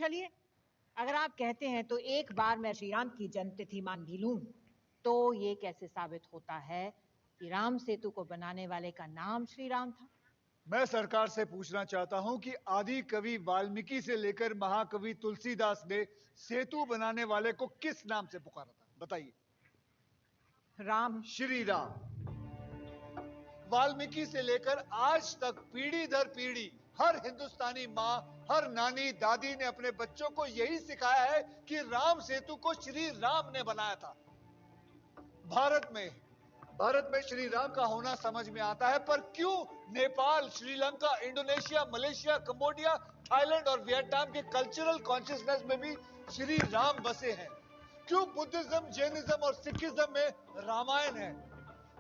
चलिए, अगर आप कहते हैं तो एक बार मैं श्री राम की जन्मतिथि मान भी लूं, तो ये कैसे साबित होता है कि राम सेतु को बनाने वाले का नाम श्री राम था? मैं सरकार से पूछना चाहता हूं कि आदि कवि वाल्मीकि से लेकर महाकवि तुलसीदास ने सेतु बनाने वाले को किस नाम से पुकारा था? बताइए। राम। श्री राम। वाल्मीकि से लेकर आज तक पीढ़ी दर पीढ़ी हर हिंदुस्तानी माँ, हर नानी दादी ने अपने बच्चों को यही सिखाया है कि राम सेतु को श्री राम ने बनाया था। भारत में श्री राम का होना समझ में आता है, पर क्यों Nepal, Sri Lanka, Indonesia, Malaysia, Cambodia, Thailand और वियतनाम के कल्चरल कॉन्शियसनेस में भी श्री राम बसे हैं? क्यों बुद्धिज्म, जैनिज्म और सिखिज्म में रामायण है?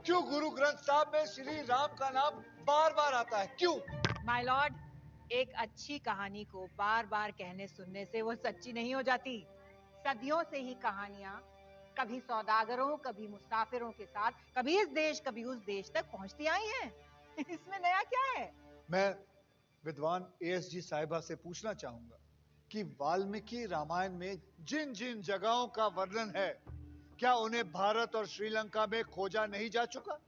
क्यों गुरु ग्रंथ साहब में श्री राम का नाम बार बार आता है? क्यों? माय लॉर्ड, एक अच्छी कहानी को बार बार कहने सुनने से वो सच्ची नहीं हो जाती। सदियों से ही कहानियां कभी सौदागरों, कभी मुसाफिरों के साथ, कभी इस देश, कभी उस देश तक पहुंचती आई हैं। इसमें नया क्या है? मैं विद्वान एएसजी साहिबा से पूछना चाहूंगा कि वाल्मीकि रामायण में जिन जिन जगहों का वर्णन है, क्या उन्हें भारत और श्रीलंका में खोजा नहीं जा चुका?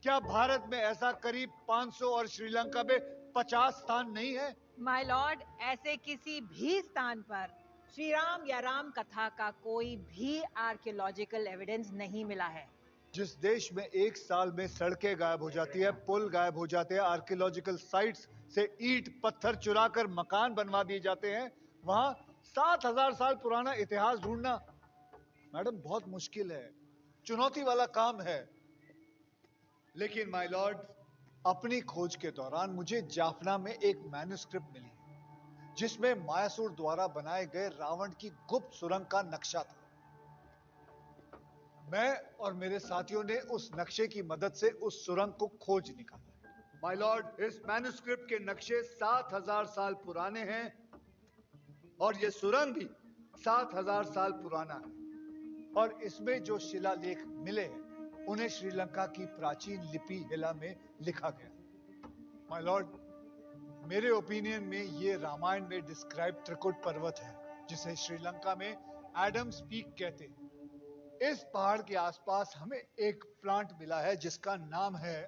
क्या भारत में ऐसा करीब 500 और श्रीलंका में 50 स्थान नहीं है? माय लॉर्ड, ऐसे किसी भी स्थान पर श्री राम या राम कथा का कोई भी आर्कियोलॉजिकल एविडेंस नहीं मिला है। जिस देश में एक साल में सड़कें गायब हो जाती है, पुल गायब हो जाते हैं, आर्कियोलॉजिकल साइट्स से ईंट पत्थर चुराकर मकान बनवा दिए जाते हैं, वहां 7,000 साल पुराना इतिहास ढूंढना, मैडम, बहुत मुश्किल है, चुनौती वाला काम है। लेकिन माय लॉर्ड, अपनी खोज के दौरान मुझे जाफना में एक मैन्युस्क्रिप्ट मिली जिसमें मायासुर द्वारा बनाए गए रावण की गुप्त सुरंग का नक्शा था। मैं और मेरे साथियों ने उस नक्शे की मदद से उस सुरंग को खोज निकाला। माय लॉर्ड, इस मैन्युस्क्रिप्ट के नक्शे 7,000 साल पुराने हैं और यह सुरंग भी 7,000 साल पुराना है, और इसमें जो शिलालेख मिले हैं उन्हें श्रीलंका की प्राचीन लिपि हिला में लिखा गया। माय लॉर्ड, मेरे ओपिनियन में ये रामायण में डिस्क्राइब त्रिकुट पर्वत है, जिसे श्रीलंका में एडम्स पीक कहते हैं। इस पहाड़ के आसपास हमें एक प्लांट मिला है जिसका नाम है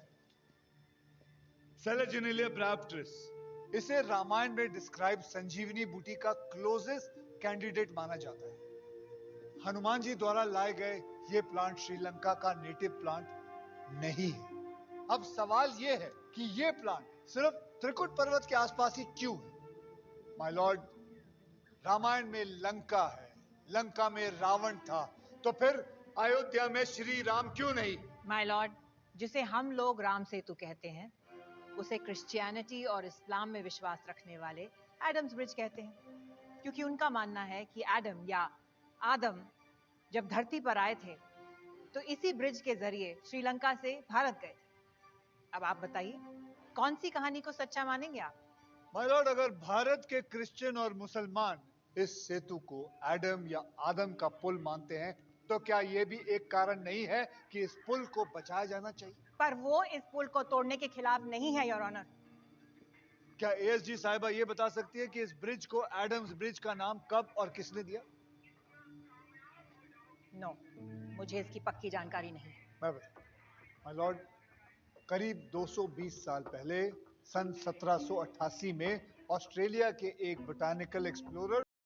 सेलेजिनेलिया ब्राप्टरिस। इसे रामायण में डिस्क्राइब संजीवनी बूटी का क्लोजेस्ट कैंडिडेट माना जाता है। हनुमान जी द्वारा लाए गए ये प्लांट श्रीलंका का नेटिव प्लांट नहीं है। अब सवाल ये है कि ये प्लांट सिर्फ त्रिकुट पर्वत के आसपास ही क्यों है? माय लॉर्ड, रामायण में लंका है, लंका में रावण था, तो फिर अयोध्या में श्री राम क्यों नहीं? माय लॉर्ड, जिसे हम लोग राम सेतु कहते हैं, उसे क्रिश्चियनिटी और इस्लाम में विश्वास रखने वाले एडम्स ब्रिज कहते हैं, क्योंकि उनका मानना है कि एडम या आदम जब धरती पर आए थे तो इसी ब्रिज के जरिए श्रीलंका से भारत गए थे। अब आप बताइए, कौन सी कहानी को सच्चा मानेंगे आप? माय लॉर्ड, अगर भारत के क्रिश्चियन और मुसलमान इस सेतु को एडम या आदम का पुल मानते हैं, तो क्या यह भी एक कारण नहीं है कि इस पुल को बचाया जाना चाहिए? पर वो इस पुल को तोड़ने के खिलाफ नहीं है, योर ऑनर। क्या एएसजी साहिबा ये बता सकती है कि इस ब्रिज को एडम्स ब्रिज का नाम कब और किसने दिया? नो, मुझे इसकी पक्की जानकारी नहीं है। मैं बता, माय लॉर्ड, करीब 220 साल पहले सन 1788 में ऑस्ट्रेलिया के एक बोटानिकल एक्सप्लोरर